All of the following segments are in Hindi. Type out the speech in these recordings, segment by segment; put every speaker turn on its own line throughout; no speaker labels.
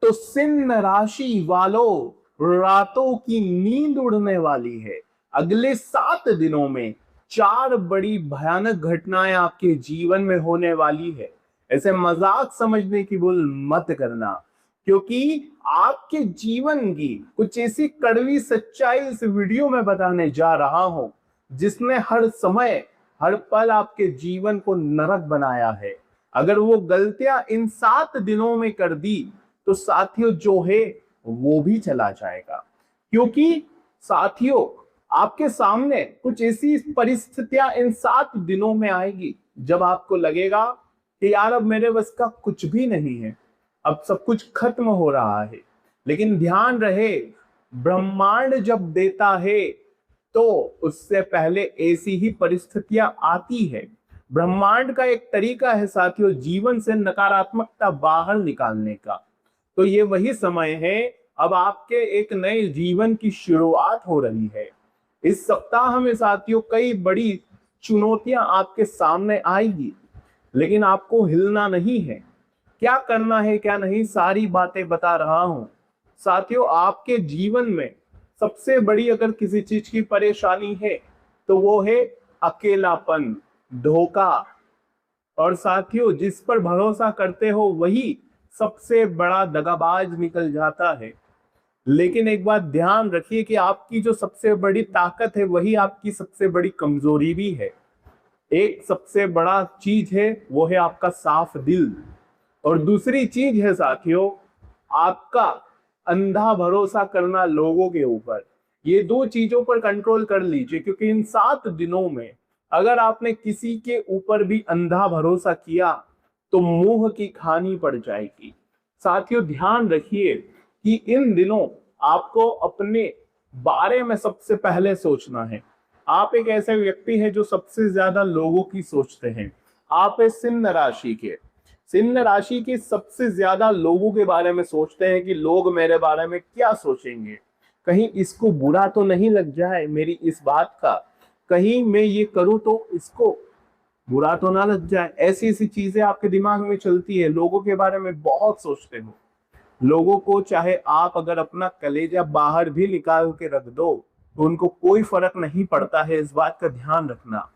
तो सिंह राशि वालों, रातों की नींद उड़ने वाली है। अगले 7 दिनों में 4 बड़ी भयानक घटनाएं आपके जीवन में होने वाली है। ऐसे मजाक समझने की भूल मत करना, क्योंकि आपके जीवन की कुछ ऐसी कड़वी सच्चाई इस वीडियो में बताने जा रहा हूं, जिसने हर समय हर पल आपके जीवन को नरक बनाया है। अगर वो गलतियां इन 7 दिनों में कर दी तो साथियों जो है वो भी चला जाएगा। क्योंकि साथियों, आपके सामने कुछ ऐसी परिस्थितियां इन 7 दिनों में आएगी जब आपको लगेगा कि यार अब मेरे बस का कुछ भी नहीं है, अब सब कुछ खत्म हो रहा है। लेकिन ध्यान रहे, ब्रह्मांड जब देता है तो उससे पहले ऐसी ही परिस्थितियां आती है। ब्रह्मांड का एक तरीका है साथियों जीवन से नकारात्मकता बाहर निकालने का। तो ये वही समय है, अब आपके एक नए जीवन की शुरुआत हो रही है। इस सप्ताह में साथियों कई बड़ी चुनौतियां आपके सामने आएगी, लेकिन आपको हिलना नहीं है। क्या करना है क्या नहीं सारी बातें बता रहा हूं। साथियों, आपके जीवन में सबसे बड़ी अगर किसी चीज की परेशानी है तो वो है अकेलापन, धोखा। और साथियों, जिस पर भरोसा करते हो वही सबसे बड़ा दगाबाज निकल जाता है। लेकिन एक बात ध्यान रखिए कि आपकी जो सबसे बड़ी ताकत है वही आपकी सबसे बड़ी कमजोरी भी है। एक सबसे बड़ा चीज है वो है आपका साफ दिल, और दूसरी चीज है साथियों आपका अंधा भरोसा करना लोगों के ऊपर। ये दो चीजों पर कंट्रोल कर लीजिए, क्योंकि इन 7 दिनों में अगर आपने किसी के ऊपर भी अंधा भरोसा किया तो मुंह की खानी पड़ जाएगी। साथियों, ध्यान रखिए कि इन दिनों आपको अपने बारे में सबसे पहले सोचना है। आप एक ऐसे व्यक्ति हैं जो सबसे ज्यादा लोगों की सोचते हैं। आप है सिंह राशि के। सिंह राशि के सबसे ज्यादा लोगों के बारे में सोचते हैं कि लोग मेरे बारे में क्या सोचेंगे, कहीं इसको बुरा तो नहीं लग जाए मेरी इस बात का, कहीं मैं ये करूं तो इसको बुरा तो ना लग जाए। ऐसी ऐसी चीजें आपके दिमाग में चलती है, लोगों के बारे में बहुत सोचते हो। लोगों को चाहे आप अगर अपना कलेजा बाहर भी निकाल के रख दो तो उनको कोई फर्क नहीं पड़ता है, इस बात का ध्यान रखना।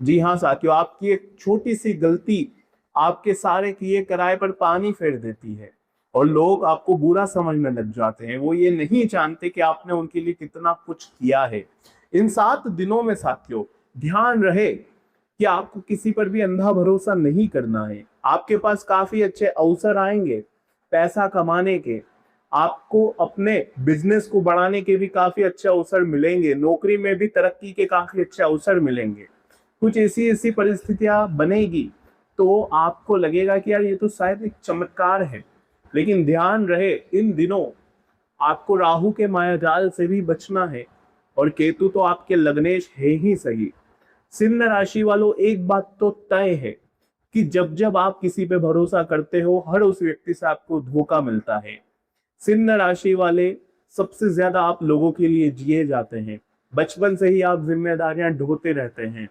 जी हाँ साथियों, आपकी एक छोटी सी गलती आपके सारे किए कराए पर पानी फेर देती है और लोग आपको बुरा समझने लग जाते हैं। वो ये नहीं जानते कि आपने उनके लिए कितना कुछ किया है। इन 7 दिनों में साथियों ध्यान रहे कि आपको किसी पर भी अंधा भरोसा नहीं करना है। आपके पास काफी अच्छे अवसर आएंगे पैसा कमाने के, आपको अपने बिजनेस को बढ़ाने के भी काफी अच्छे अवसर मिलेंगे, नौकरी में भी तरक्की के काफी अच्छे अवसर मिलेंगे। कुछ ऐसी ऐसी परिस्थितियां बनेगी तो आपको लगेगा कि यार ये तो शायद एक चमत्कार है। लेकिन ध्यान रहे, इन दिनों आपको राहु के मायाजाल से भी बचना है, और केतु तो आपके लग्नेश है ही सही। सिंह राशि वालों, एक बात तो तय है कि जब जब आप किसी पे भरोसा करते हो हर उस व्यक्ति से आपको धोखा मिलता है। सिंह राशि वाले, सबसे ज्यादा आप लोगों के लिए जिए जाते हैं। बचपन से ही आप जिम्मेदारियां ढोते रहते हैं।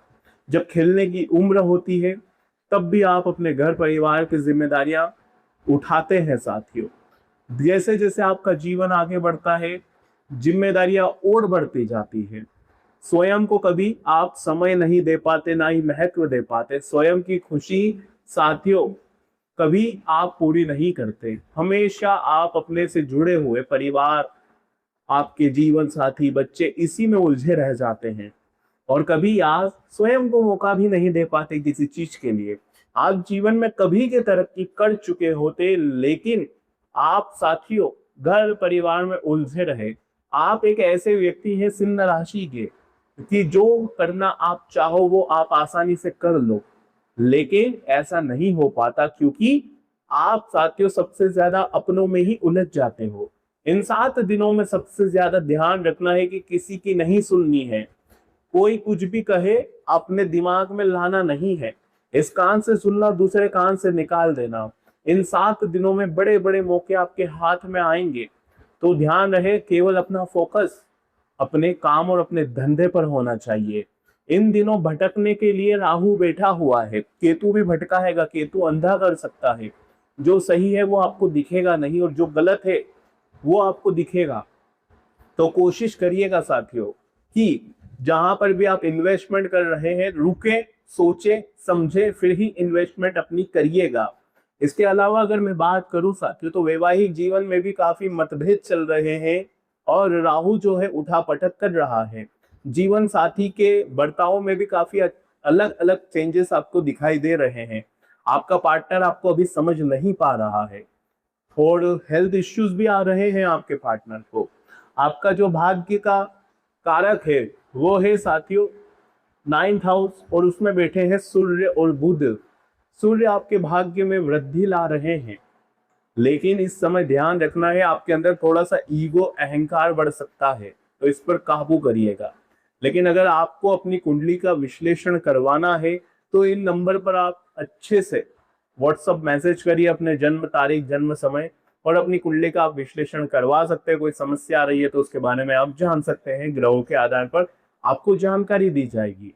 जब खेलने की उम्र होती है तब भी आप अपने घर परिवार की जिम्मेदारियां उठाते हैं साथियों। जैसे जैसे आपका जीवन आगे बढ़ता है जिम्मेदारियां और बढ़ती जाती है। स्वयं को कभी आप समय नहीं दे पाते, ना ही महत्व दे पाते। स्वयं की खुशी साथियों कभी आप पूरी नहीं करते। हमेशा आप अपने से जुड़े हुए परिवार, आपके जीवन साथी, बच्चे, इसी में उलझे रह जाते हैं, और कभी आप स्वयं को मौका भी नहीं दे पाते किसी चीज के लिए। आप जीवन में कभी के तरक्की कर चुके होते, लेकिन आप साथियों घर परिवार में उलझे रहे। आप एक ऐसे व्यक्ति हैं सिंह राशि के कि जो करना आप चाहो वो आप आसानी से कर लो, लेकिन ऐसा नहीं हो पाता क्योंकि आप साथियों सबसे ज्यादा अपनों में ही उलझ जाते हो। इन 7 दिनों में सबसे ज्यादा ध्यान रखना है कि किसी की नहीं सुननी है। कोई कुछ भी कहे अपने दिमाग में लाना नहीं है। इस कान से सुनना, दूसरे कान से निकाल देना। इन 7 दिनों में बड़े बड़े मौके आपके हाथ में आएंगे, तो ध्यान रहे केवल अपना फोकस अपने काम और अपने धंधे पर होना चाहिए। इन दिनों भटकने के लिए राहु बैठा हुआ है, केतु भी भटकाएगा, केतु अंधा कर सकता है। जो सही है वो आपको दिखेगा नहीं और जो गलत है वो आपको दिखेगा। तो कोशिश करिएगा साथियों कि जहां पर भी आप इन्वेस्टमेंट कर रहे हैं रुके, सोचे समझे फिर ही इन्वेस्टमेंट अपनी करिएगा। इसके अलावा अगर मैं बात करूं साथियों तो वैवाहिक जीवन में भी काफी मतभेद चल रहे हैं और राहु जो है उठा पटक कर रहा है। जीवन साथी के बर्ताव में भी काफी अलग अलग चेंजेस आपको दिखाई दे रहे हैं। आपका पार्टनर आपको अभी समझ नहीं पा रहा है और हेल्थ इश्यूज भी आ रहे हैं आपके पार्टनर को। आपका जो भाग्य का कारक है वो है साथियों 9th हाउस और उसमें बैठे हैं सूर्य और बुध। सूर्य आपके भाग्य में वृद्धि ला रहे हैं, लेकिन इस समय ध्यान रखना है आपके अंदर थोड़ा सा ईगो अहंकार बढ़ सकता है, तो इस पर काबू करिएगा। लेकिन अगर आपको अपनी कुंडली का विश्लेषण करवाना है तो इन नंबर पर आप अच्छे से व्हाट्सएप मैसेज करिए अपने जन्म तारीख जन्म समय और अपनी कुंडली का आप विश्लेषण करवा सकते हैं। कोई समस्या आ रही है तो उसके बारे में आप जान सकते हैं, ग्रहों के आधार पर आपको जानकारी दी जाएगी।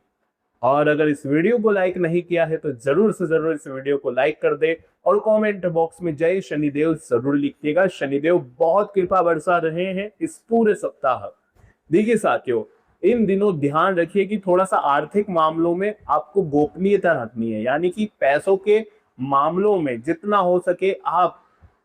और अगर इस वीडियो को लाइक नहीं किया है तो जरूर से जरूर इस वीडियो को लाइक कर दे और कमेंट बॉक्स में जय शनिदेव जरूर लिखिएगा। शनिदेव बहुत कृपा बरसा रहे हैं इस पूरे सप्ताह। देखिए साथियों, इन दिनों ध्यान रखिए कि थोड़ा सा आर्थिक मामलों में आपको गोपनीयता रखनी है, यानी कि पैसों के मामलों में जितना हो सके आप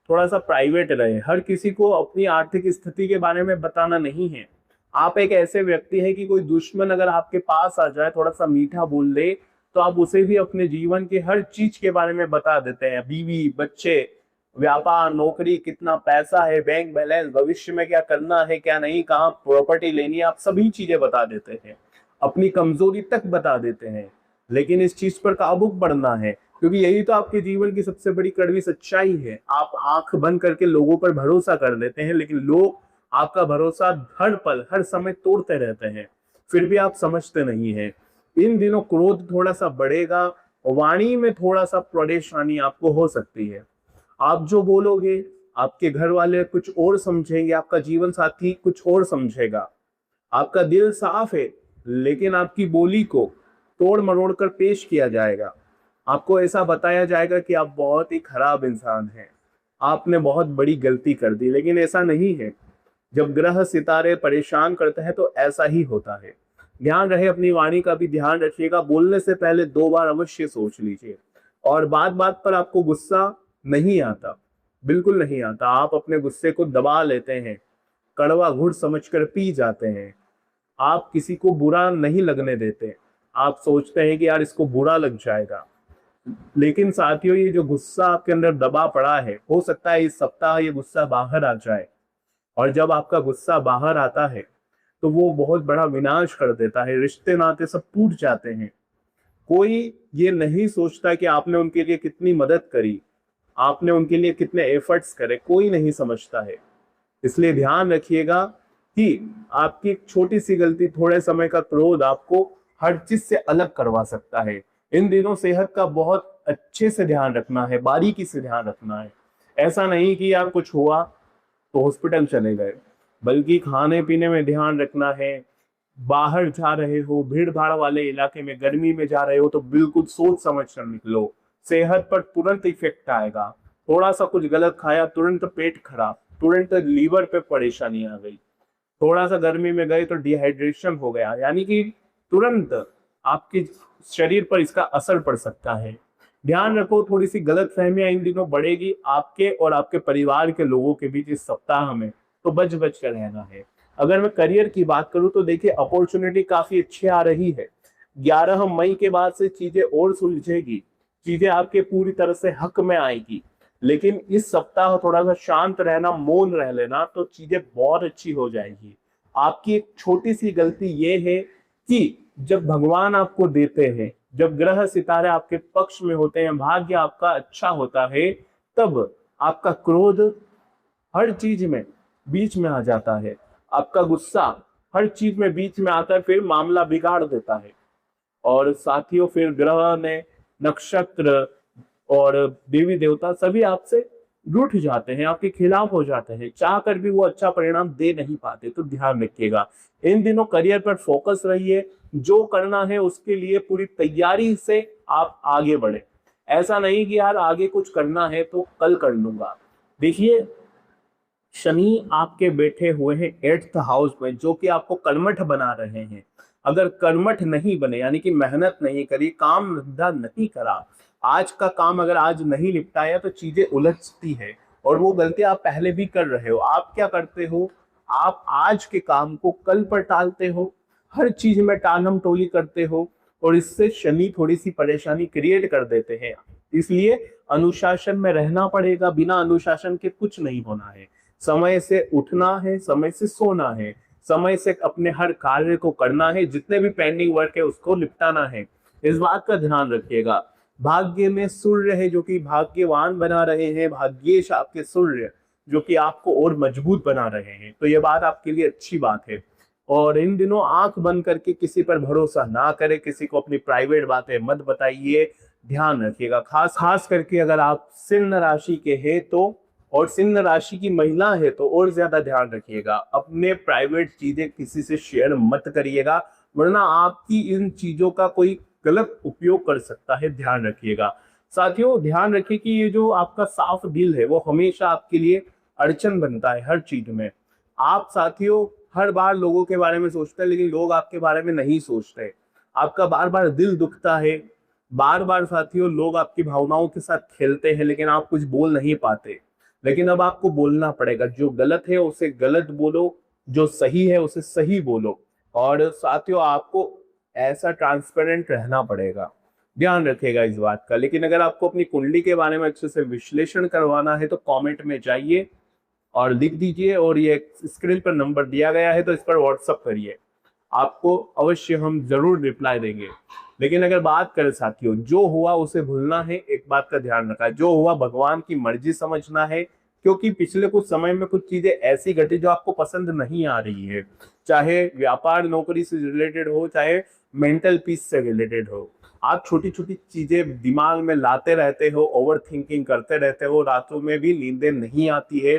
थोड़ा सा प्राइवेट रहे। हर किसी को अपनी आर्थिक स्थिति के बारे में बताना नहीं है। आप एक ऐसे व्यक्ति हैं कि कोई दुश्मन अगर आपके पास आ जाए थोड़ा सा मीठा बोल ले तो आप उसे भी अपने जीवन के हर चीज के बारे में बता देते हैं। बीवी, बच्चे, व्यापार, नौकरी, कितना पैसा है, बैंक बैलेंस, भविष्य में क्या करना है क्या नहीं, कहाँ प्रॉपर्टी लेनी है, आप सभी चीजें बता देते हैं, अपनी कमजोरी तक बता देते हैं। लेकिन इस चीज पर काबू पड़ना है, क्योंकि यही तो आपके जीवन की सबसे बड़ी कड़वी सच्चाई है। आप आंख बंद करके लोगों पर भरोसा कर देते हैं, लेकिन लोग आपका भरोसा हर पल हर समय तोड़ते रहते हैं, फिर भी आप समझते नहीं है। इन दिनों क्रोध थोड़ा सा बढ़ेगा, वाणी में थोड़ा सा परेशानी आपको हो सकती है। आप जो बोलोगे आपके घर वाले कुछ और समझेंगे, आपका जीवन साथी कुछ और समझेगा। आपका दिल साफ है लेकिन आपकी बोली को तोड़ मरोड़ कर पेश किया जाएगा। आपको ऐसा बताया जाएगा कि आप बहुत ही खराब इंसान हैं, आपने बहुत बड़ी गलती कर दी, लेकिन ऐसा नहीं है। जब ग्रह सितारे परेशान करते हैं तो ऐसा ही होता है। ध्यान रहे, अपनी वाणी का भी ध्यान रखिएगा। बोलने से पहले 2 बार अवश्य सोच लीजिए। और बात बात पर आपको गुस्सा नहीं आता, बिल्कुल नहीं आता। आप अपने गुस्से को दबा लेते हैं, कड़वा घूंट समझकर पी जाते हैं। आप किसी को बुरा नहीं लगने देते, आप सोचते हैं कि यार इसको बुरा लग जाएगा। लेकिन साथियों, ये जो गुस्सा आपके अंदर दबा पड़ा है, हो सकता है इस सप्ताह ये गुस्सा बाहर आ जाए। और जब आपका गुस्सा बाहर आता है तो वो बहुत बड़ा विनाश कर देता है, रिश्ते नाते सब टूट जाते हैं। कोई ये नहीं सोचता कि आपने उनके लिए कितनी मदद करी, आपने उनके लिए कितने एफर्ट्स करे, कोई नहीं समझता है। इसलिए ध्यान रखिएगा कि आपकी एक छोटी सी गलती, थोड़े समय का क्रोध आपको हर चीज से अलग करवा सकता है। इन दिनों सेहत का बहुत अच्छे से ध्यान रखना है, बारीकी से ध्यान रखना है। ऐसा नहीं कि यार कुछ हुआ तो हॉस्पिटल चले गए, बल्कि खाने पीने में ध्यान रखना है। बाहर जा रहे हो, भीड़ भाड़ वाले इलाके में, गर्मी में जा रहे हो तो बिल्कुल सोच समझ कर निकलो। सेहत पर तुरंत इफेक्ट आएगा। थोड़ा सा कुछ गलत खाया तुरंत पेट खराब, तुरंत लीवर पे परेशानी आ गई। थोड़ा सा गर्मी में गए तो डिहाइड्रेशन हो गया, यानी कि तुरंत आपके शरीर पर इसका असर पड़ सकता है। ध्यान रखो, थोड़ी सी गलत फहमियां इन दिनों बढ़ेगी आपके और आपके परिवार के लोगों के बीच इस सप्ताह में, तो बच बच कर रहना है। अगर मैं करियर की बात करूं तो देखिए अपॉर्चुनिटी काफी अच्छी आ रही है। 11 मई के बाद से चीजें और सुलझेगी, चीजें आपके पूरी तरह से हक में आएगी। लेकिन इस सप्ताह थोड़ा सा शांत रहना, मौन रह लेना, तो चीजें बहुत अच्छी हो जाएगी। आपकी एक छोटी सी गलती ये है कि जब भगवान आपको देते हैं, जब ग्रह सितारे आपके पक्ष में होते हैं, भाग्य आपका अच्छा होता है, तब आपका क्रोध हर चीज में बीच में आ जाता है, आपका गुस्सा हर चीज में बीच में आता है, फिर मामला बिगाड़ देता है। और साथियों, फिर ग्रह ने, नक्षत्र और देवी देवता सभी आपसे रूठ जाते हैं, आपके खिलाफ हो जाते हैं, चाह कर भी वो अच्छा परिणाम दे नहीं पाते। तो ध्यान रखिएगा, इन दिनों करियर पर फोकस रहिए, जो करना है उसके लिए पूरी तैयारी से आप आगे बढ़े। ऐसा नहीं कि यार आगे कुछ करना है तो कल कर लूंगा। देखिए, शनि आपके बैठे हुए हैं 8th हाउस में, जो कि आपको कर्मठ बना रहे हैं। अगर कर्मठ नहीं बने, यानी कि मेहनत नहीं करी, काम धंधा नहीं करा, आज का काम अगर आज नहीं निपटाया तो चीजें उलझती है, और वो गलती आप पहले भी कर रहे हो। आप क्या करते हो, आप आज के काम को कल पर टालते हो, हर चीज में टालम टोली करते हो, और इससे शनि थोड़ी सी परेशानी क्रिएट कर देते हैं। इसलिए अनुशासन में रहना पड़ेगा, बिना अनुशासन के कुछ नहीं होना है। समय से उठना है, समय से सोना है, समय से अपने हर कार्य को करना है, जितने भी पेंडिंग वर्क है उसको निपटाना है। इस बात का ध्यान रखिएगा। भाग्य में सूर्य है जो कि भाग्यवान बना रहे हैं, भाग्येश आपके सूर्य जो कि आपको और मजबूत बना रहे हैं, तो ये बात आपके लिए अच्छी बात है। और इन दिनों आंख बंद करके किसी पर भरोसा ना करें, किसी को अपनी प्राइवेट बातें मत बताइए, ध्यान रखिएगा। खास खास करके अगर आप सिंह राशि के हैं तो, और सिंह राशि की महिला है तो और ज्यादा ध्यान रखिएगा। अपने प्राइवेट चीजें किसी से शेयर मत करिएगा, वरना आपकी इन चीजों का कोई गलत उपयोग कर सकता है, ध्यान रखिएगा। साथियों, ध्यान रखिए कि ये जो आपका साफ दिल है वो हमेशा आपके लिए अड़चन बनता है हर चीज में। आप साथियों हर बार लोगों के बारे में सोचते हैं, लेकिन लोग आपके बारे में नहीं सोचते। आपका बार बार दिल दुखता है, बार बार साथियों लोग आपकी भावनाओं के साथ खेलते हैं, लेकिन आप कुछ बोल नहीं पाते। लेकिन अब आपको बोलना पड़ेगा। जो गलत है उसे गलत बोलो, जो सही है उसे सही बोलो। और साथियों आपको ऐसा ट्रांसपेरेंट रहना पड़ेगा, ध्यान रखिएगा इस बात का। लेकिन अगर आपको अपनी कुंडली के बारे में अच्छे से विश्लेषण करवाना है तो कमेंट में जाइए और लिख दीजिए, और ये स्क्रीन पर नंबर दिया गया है तो इस पर व्हाट्सअप करिए, आपको अवश्य हम जरूर रिप्लाई देंगे। लेकिन अगर बात करें साथियों, जो हुआ उसे भूलना है, एक बात का ध्यान रखा है, जो हुआ भगवान की मर्जी समझना है। क्योंकि पिछले कुछ समय में कुछ चीजें ऐसी घटी जो आपको पसंद नहीं आ रही है, चाहे व्यापार नौकरी से रिलेटेड हो, चाहे मेंटल पीस से रिलेटेड हो। आप छोटी छोटी चीजें दिमाग में लाते रहते हो, ओवर थिंकिंग करते रहते हो, रातों में भी नींदें नहीं आती है।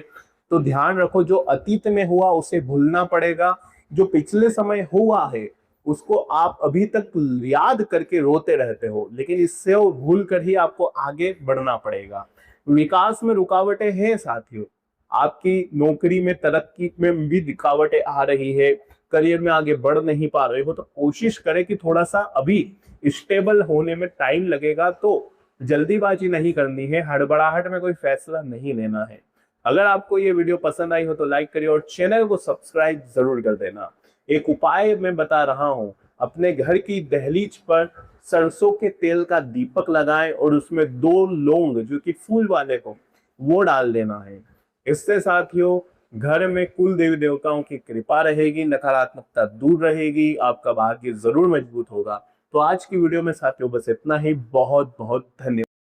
तो ध्यान रखो, जो अतीत में हुआ उसे भूलना पड़ेगा। जो पिछले समय हुआ है उसको आप अभी तक याद करके रोते रहते हो, लेकिन इससे वो भूल कर ही आपको आगे बढ़ना पड़ेगा। विकास में रुकावटें हैं साथियों, आपकी नौकरी में तरक्की में भी रुकावटें आ रही है, करियर में आगे बढ़ नहीं पा रहे हो, तो कोशिश करें कि थोड़ा सा अभी स्टेबल होने में टाइम लगेगा। तो जल्दीबाजी नहीं करनी है, हड़बड़ाहट में कोई फैसला नहीं लेना है। अगर आपको ये वीडियो पसंद आई हो तो लाइक करिए और चैनल को सब्सक्राइब जरूर कर देना। एक उपाय मैं बता रहा हूँ, अपने घर की दहलीज पर सरसों के तेल का दीपक लगाएं और उसमें 2 लौंग जो कि फूल वाले को वो डाल देना है। इससे साथियों घर में कुल देवी देवताओं की कृपा रहेगी, नकारात्मकता दूर रहेगी, आपका भाग्य जरूर मजबूत होगा। तो आज की वीडियो में साथियों बस इतना ही। बहुत बहुत धन्यवाद।